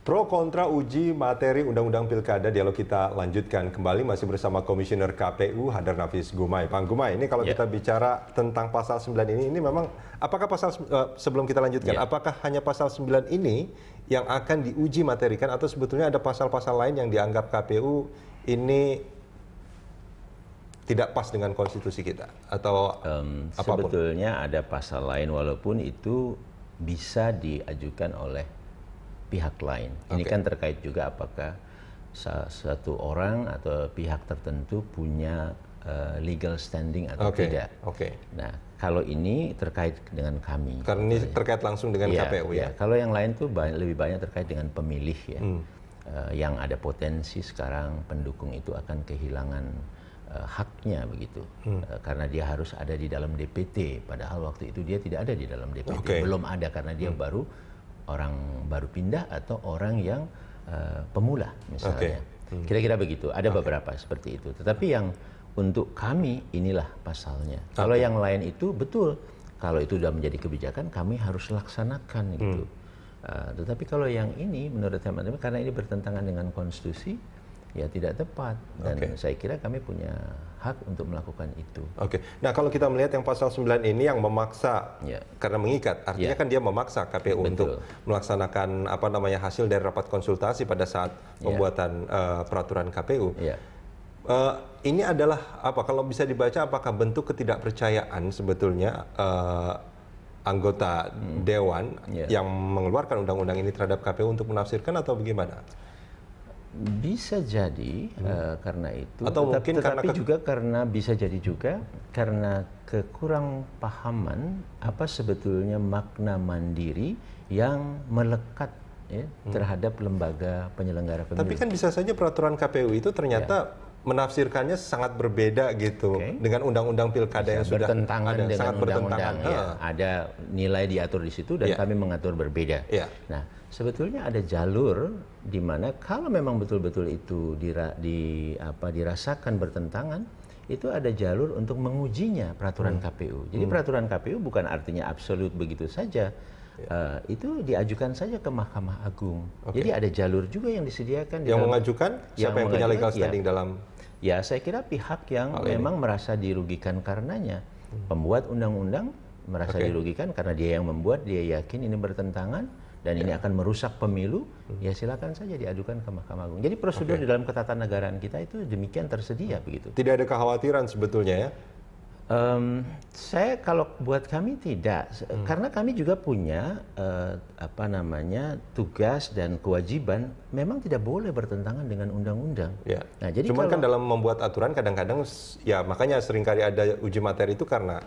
Pro kontra uji materi Undang-Undang Pilkada, dialog kita lanjutkan kembali masih bersama Komisioner KPU Hadar Nafis Gumai. Bang Gumai, ini kalau kita bicara tentang pasal 9 ini memang apakah pasal sebelum kita lanjutkan, apakah hanya pasal 9 ini yang akan diuji materikan atau sebetulnya ada pasal-pasal lain yang dianggap KPU ini tidak pas dengan konstitusi kita atau apapun? Sebetulnya ada pasal lain walaupun itu bisa diajukan oleh pihak lain. Ini kan terkait juga apakah satu orang atau pihak tertentu punya legal standing atau tidak. Nah, kalau ini terkait dengan kami. Karena ini terkait langsung dengan KPU ya. Kalau yang lain tuh lebih banyak terkait dengan pemilih ya. Yang ada potensi sekarang pendukung itu akan kehilangan haknya begitu. Karena dia harus ada di dalam DPT, padahal waktu itu dia tidak ada di dalam DPT. Belum ada karena dia orang baru pindah atau orang yang pemula misalnya. Kira-kira begitu. Ada beberapa seperti itu. Tetapi yang untuk kami inilah pasalnya. Kalau yang lain itu betul. Kalau itu sudah menjadi kebijakan kami harus laksanakan gitu. Tetapi kalau yang ini menurut teman-teman karena ini bertentangan dengan konstitusi ya tidak tepat dan saya kira kami punya hak untuk melakukan itu. Nah kalau kita melihat yang pasal 9 ini yang memaksa karena mengikat, artinya kan dia memaksa KPU untuk melaksanakan hasil dari rapat konsultasi pada saat pembuatan peraturan KPU. Ini adalah kalau bisa dibaca apakah bentuk ketidakpercayaan sebetulnya anggota dewan yang mengeluarkan undang-undang ini terhadap KPU untuk menafsirkan atau bagaimana? Bisa jadi karena itu, atau mungkin tetapi juga karena bisa jadi juga karena kekurang pahaman apa sebetulnya makna mandiri yang melekat terhadap lembaga penyelenggara pemilu. Tapi kan bisa saja peraturan KPU itu ternyata menafsirkannya sangat berbeda gitu dengan undang-undang pilkada yang sudah bertentangan ada, dengan sangat bertentangan. Ada nilai diatur di situ dan kami mengatur berbeda. Nah, sebetulnya ada jalur di mana kalau memang betul-betul itu dirasakan bertentangan, itu ada jalur untuk mengujinya peraturan KPU. Jadi peraturan KPU bukan artinya absolut begitu saja. Itu diajukan saja ke Mahkamah Agung. Jadi ada jalur juga yang disediakan. Yang mengajukan siapa yang punya legal standing dalam? Ya, saya kira pihak yang memang merasa dirugikan karenanya. Pembuat undang-undang merasa dirugikan karena dia yang membuat, dia yakin ini bertentangan dan ini akan merusak pemilu, ya silakan saja diadukan ke Mahkamah Agung. Jadi prosedur di dalam ketatanegaraan kita itu demikian tersedia begitu. Tidak ada kekhawatiran sebetulnya ya? Saya kalau buat kami tidak, karena kami juga punya tugas dan kewajiban memang tidak boleh bertentangan dengan undang-undang. Nah, jadi cuman kan dalam membuat aturan kadang-kadang ya makanya seringkali ada uji materi itu karena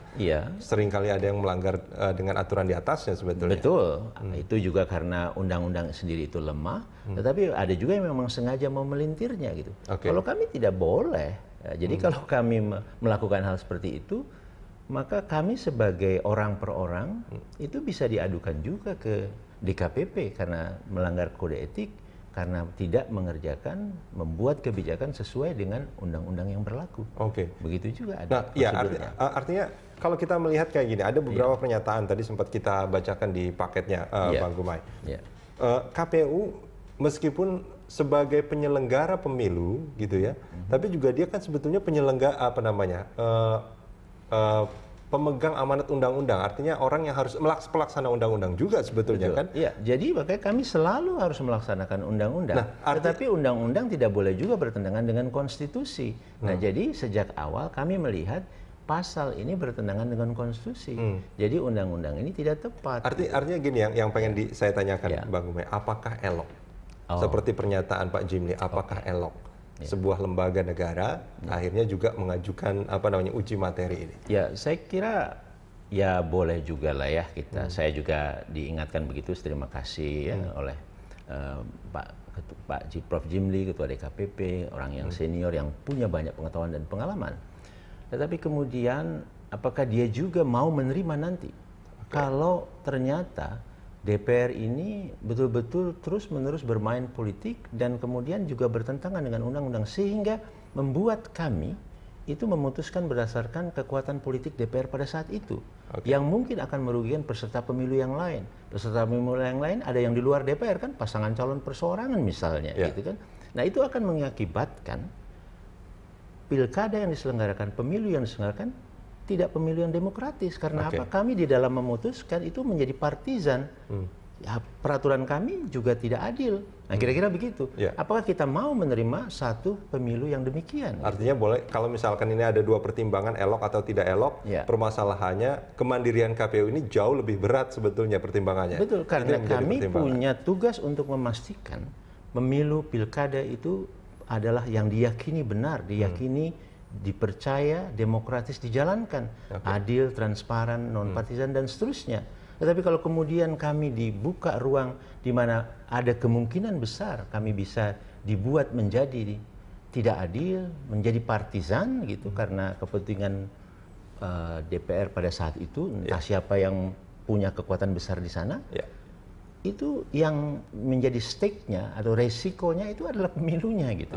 seringkali ada yang melanggar dengan aturan di atasnya sebetulnya. Betul, itu juga karena undang-undang sendiri itu lemah, tetapi ada juga yang memang sengaja mau melintirnya gitu. Kalau kami tidak boleh. Jadi kalau kami melakukan hal seperti itu, maka kami sebagai orang per orang itu bisa diadukan juga ke DKPP karena melanggar kode etik, karena tidak membuat kebijakan sesuai dengan undang-undang yang berlaku. Begitu juga ada. Nah, artinya kalau kita melihat kayak gini, ada beberapa pernyataan tadi sempat kita bacakan di paketnya, Bang Gumai. KPU meskipun sebagai penyelenggara pemilu gitu ya, tapi juga dia kan sebetulnya penyelenggara pemegang amanat undang-undang, artinya orang yang harus pelaksana undang-undang juga sebetulnya kan? Jadi makanya kami selalu harus melaksanakan undang-undang. Tetapi undang-undang tidak boleh juga bertentangan dengan konstitusi. Nah, jadi sejak awal kami melihat pasal ini bertentangan dengan konstitusi. Jadi undang-undang ini tidak tepat. Artinya gini yang pengen saya tanyakan Bang Gumai, apakah elok? Seperti pernyataan Pak Jimli, apakah elok sebuah lembaga negara akhirnya juga mengajukan uji materi ini? Ya, saya kira ya boleh juga lah ya kita. Saya juga diingatkan begitu, terima kasih oleh Pak Prof Jimli, Ketua DKPP, orang yang senior yang punya banyak pengetahuan dan pengalaman. Tetapi kemudian apakah dia juga mau menerima nanti kalau ternyata DPR ini betul-betul terus-menerus bermain politik dan kemudian juga bertentangan dengan undang-undang sehingga membuat kami itu memutuskan berdasarkan kekuatan politik DPR pada saat itu, yang mungkin akan merugikan peserta pemilu yang lain. Peserta pemilu yang lain ada yang di luar DPR kan, pasangan calon perseorangan misalnya, gitu kan. Nah itu akan mengakibatkan pilkada yang diselenggarakan, pemilu yang diselenggarakan tidak pemilu yang demokratis. Karena apa? Kami di dalam memutuskan itu menjadi partisan. Ya, peraturan kami juga tidak adil. Nah kira-kira begitu. Apakah kita mau menerima satu pemilu yang demikian? Artinya boleh, kalau misalkan ini ada dua pertimbangan, elok atau tidak elok, permasalahannya kemandirian KPU ini jauh lebih berat sebetulnya pertimbangannya. Betul, karena kami punya tugas untuk memastikan pemilu pilkada itu adalah yang diyakini benar, diyakini dipercaya, demokratis dijalankan, adil, transparan, non partisan dan seterusnya. Tetapi kalau kemudian kami dibuka ruang di mana ada kemungkinan besar kami bisa dibuat menjadi tidak adil, menjadi partisan gitu karena kepentingan DPR pada saat itu, entah siapa yang punya kekuatan besar di sana, itu yang menjadi stake-nya atau resikonya itu adalah pemilunya gitu.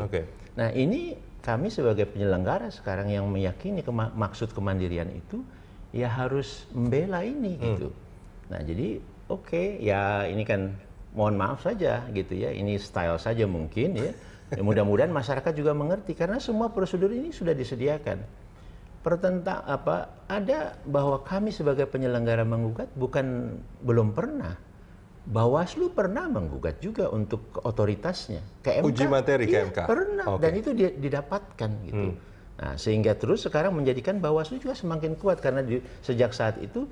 Nah ini kami sebagai penyelenggara sekarang yang meyakini maksud kemandirian itu ya harus membela ini gitu. Nah jadi ya ini kan mohon maaf saja gitu ya, ini style saja mungkin ya. Mudah-mudahan masyarakat juga mengerti karena semua prosedur ini sudah disediakan. Ada bahwa kami sebagai penyelenggara menggugat belum pernah. Bawaslu pernah menggugat juga untuk otoritasnya ke MK. Uji materi ke MK. Pernah dan itu didapatkan gitu. Nah sehingga terus sekarang menjadikan Bawaslu juga semakin kuat karena sejak saat itu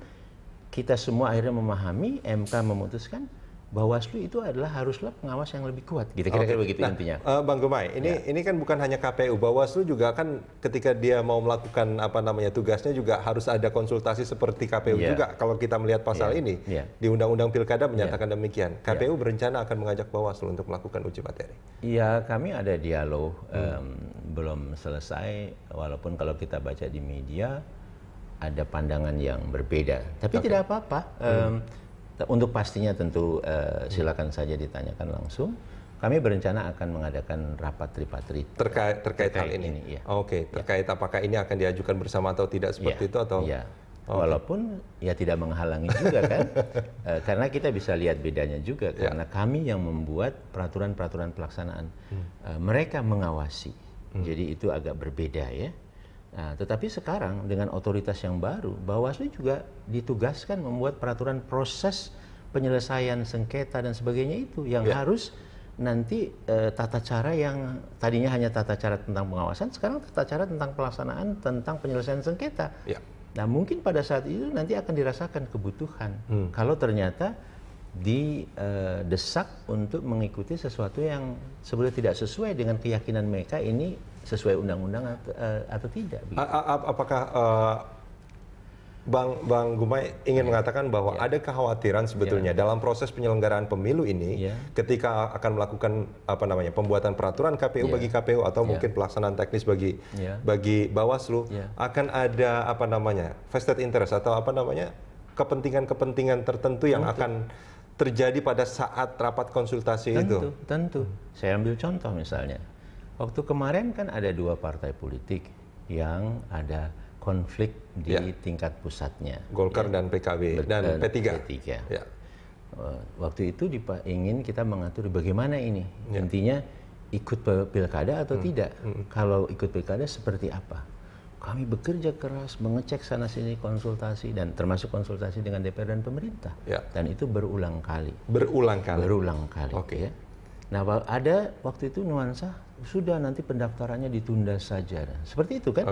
kita semua akhirnya memahami, MK memutuskan Bawaslu itu haruslah pengawas yang lebih kuat. Gitu kira-kira begitu intinya. Bang Gumai, ini kan bukan hanya KPU, Bawaslu juga kan ketika dia mau melakukan tugasnya juga harus ada konsultasi seperti KPU juga. Kalau kita melihat pasal ini di Undang-Undang Pilkada menyatakan demikian. KPU berencana akan mengajak Bawaslu untuk melakukan uji materi. Iya, kami ada dialog belum selesai. Walaupun kalau kita baca di media ada pandangan yang berbeda. Tapi tidak apa-apa. Untuk pastinya tentu silakan saja ditanyakan langsung. Kami berencana akan mengadakan rapat tripartit terkait hal ini. Terkait apakah ini akan diajukan bersama atau tidak seperti itu atau? Walaupun ya tidak menghalangi juga kan, karena kita bisa lihat bedanya juga karena kami yang membuat peraturan-peraturan pelaksanaan, mereka mengawasi. Jadi itu agak berbeda ya. Nah, tetapi sekarang dengan otoritas yang baru, Bawaslu juga ditugaskan membuat peraturan proses penyelesaian sengketa dan sebagainya itu yang harus nanti tata cara yang tadinya hanya tata cara tentang pengawasan, sekarang tata cara tentang pelaksanaan tentang penyelesaian sengketa. Nah mungkin pada saat itu nanti akan dirasakan kebutuhan kalau ternyata didesak untuk mengikuti sesuatu yang sebenarnya tidak sesuai dengan keyakinan mereka ini sesuai undang-undang atau tidak. Apakah Bang Gumai ingin mengatakan bahwa ada kekhawatiran sebetulnya dalam proses penyelenggaraan pemilu ini ketika akan melakukan pembuatan peraturan KPU bagi KPU atau mungkin pelaksanaan teknis bagi Bawaslu akan ada vested interest atau kepentingan tertentu yang akan terjadi pada saat rapat konsultasi itu. Tentu. Saya ambil contoh misalnya. Waktu kemarin kan ada dua partai politik yang ada konflik di tingkat pusatnya. Golkar dan PKB dan P3. Waktu itu ingin kita mengatur bagaimana ini. Intinya ikut pilkada atau tidak. Kalau ikut pilkada seperti apa. Kami bekerja keras mengecek sana sini konsultasi dan termasuk konsultasi dengan DPR dan pemerintah. Dan itu berulang kali. Berulang kali. Ya. Nah, ada waktu itu nuansa sudah nanti pendaftarannya ditunda saja. Seperti itu kan?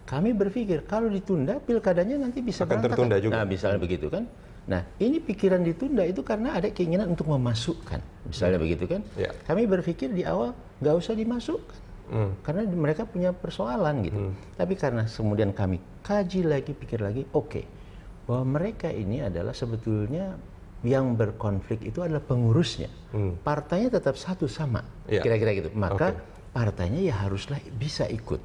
Kami berpikir kalau ditunda pilkadanya nanti bisa akan tertunda juga. Nah, misalnya begitu kan? Nah, ini pikiran ditunda itu karena ada keinginan untuk memasukkan. Misalnya begitu kan? Kami berpikir di awal nggak usah dimasukkan. Karena mereka punya persoalan gitu. Tapi karena kemudian kami kaji lagi, pikir lagi, bahwa mereka ini adalah sebetulnya yang berkonflik itu adalah pengurusnya. Partainya tetap satu sama, kira-kira gitu. Maka partainya ya haruslah bisa ikut.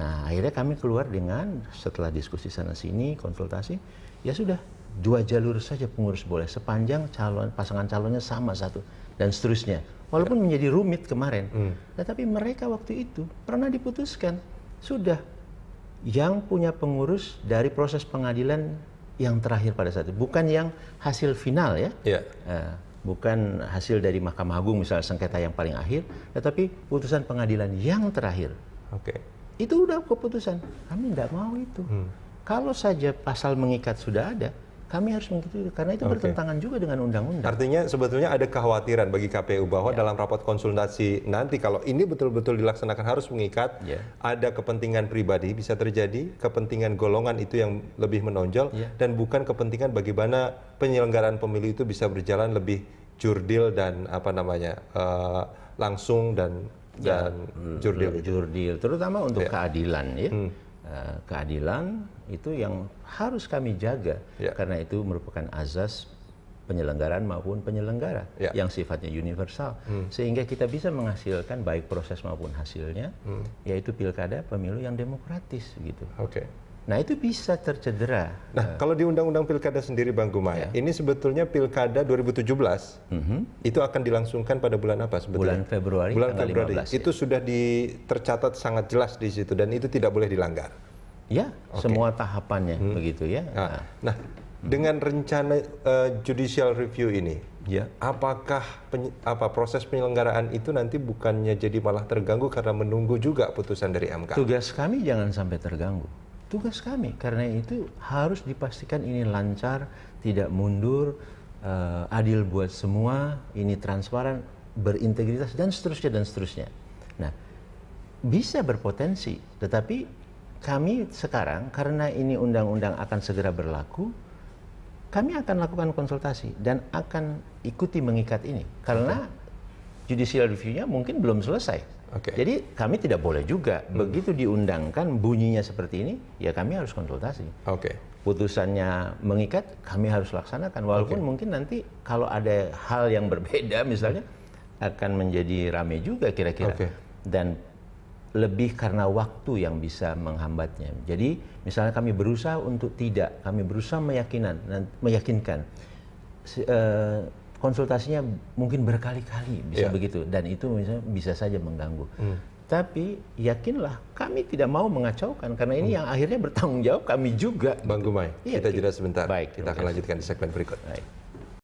Nah, akhirnya kami keluar dengan setelah diskusi sana sini, konsultasi, ya sudah 2 jalur saja pengurus boleh sepanjang pasangan calonnya sama satu dan seterusnya. Walaupun menjadi rumit kemarin, tetapi mereka waktu itu pernah diputuskan sudah yang punya pengurus dari proses pengadilan yang terakhir pada saat itu, bukan yang hasil final ya. Bukan hasil dari Mahkamah Agung misalnya sengketa yang paling akhir, tetapi putusan pengadilan yang terakhir. Itu udah keputusan. Kami tidak mau itu. Kalau saja pasal mengikat sudah ada, kami harus mengikuti karena itu bertentangan juga dengan undang-undang. Artinya sebetulnya ada kekhawatiran bagi KPU bahwa dalam rapat konsultasi nanti kalau ini betul-betul dilaksanakan harus mengikat, ada kepentingan pribadi bisa terjadi, kepentingan golongan itu yang lebih menonjol dan bukan kepentingan bagaimana penyelenggaraan pemilu itu bisa berjalan lebih jurdil dan langsung dan jurdil, terutama untuk keadilan ya. Keadilan itu yang harus kami jaga karena itu merupakan azas penyelenggaraan maupun penyelenggara yang sifatnya universal sehingga kita bisa menghasilkan baik proses maupun hasilnya yaitu pilkada pemilu yang demokratis gitu. Nah itu bisa tercedera. Nah kalau di Undang-Undang Pilkada sendiri Bang Gumai, ini sebetulnya Pilkada 2017 itu akan dilangsungkan pada bulan apa sebetulnya? Bulan Februari. Bulan Februari. 15, itu sudah tercatat sangat jelas di situ dan itu tidak boleh dilanggar. Semua tahapannya begitu ya. Nah dengan rencana judicial review ini, apakah proses penyelenggaraan itu nanti bukannya jadi malah terganggu karena menunggu juga putusan dari MK? Tugas kami jangan sampai terganggu. Tugas kami karena itu harus dipastikan ini lancar, tidak mundur, adil buat semua, ini transparan, berintegritas dan seterusnya. Nah, bisa berpotensi, tetapi kami sekarang karena ini undang-undang akan segera berlaku, kami akan lakukan konsultasi dan akan ikuti mengikat ini karena judicial review-nya mungkin belum selesai. Jadi kami tidak boleh juga begitu diundangkan bunyinya seperti ini, ya kami harus konsultasi. Putusannya mengikat, kami harus laksanakan. Walaupun mungkin nanti kalau ada hal yang berbeda misalnya akan menjadi rame juga kira-kira. Dan lebih karena waktu yang bisa menghambatnya. Jadi misalnya kami berusaha untuk kami berusaha meyakinkan. Konsultasinya mungkin berkali-kali bisa begitu dan itu misalnya bisa saja mengganggu. Tapi yakinlah kami tidak mau mengacaukan karena ini yang akhirnya bertanggung jawab kami juga. Bang Gumai, kita jeda sebentar. Baik, kita akan lanjutkan di segmen berikut.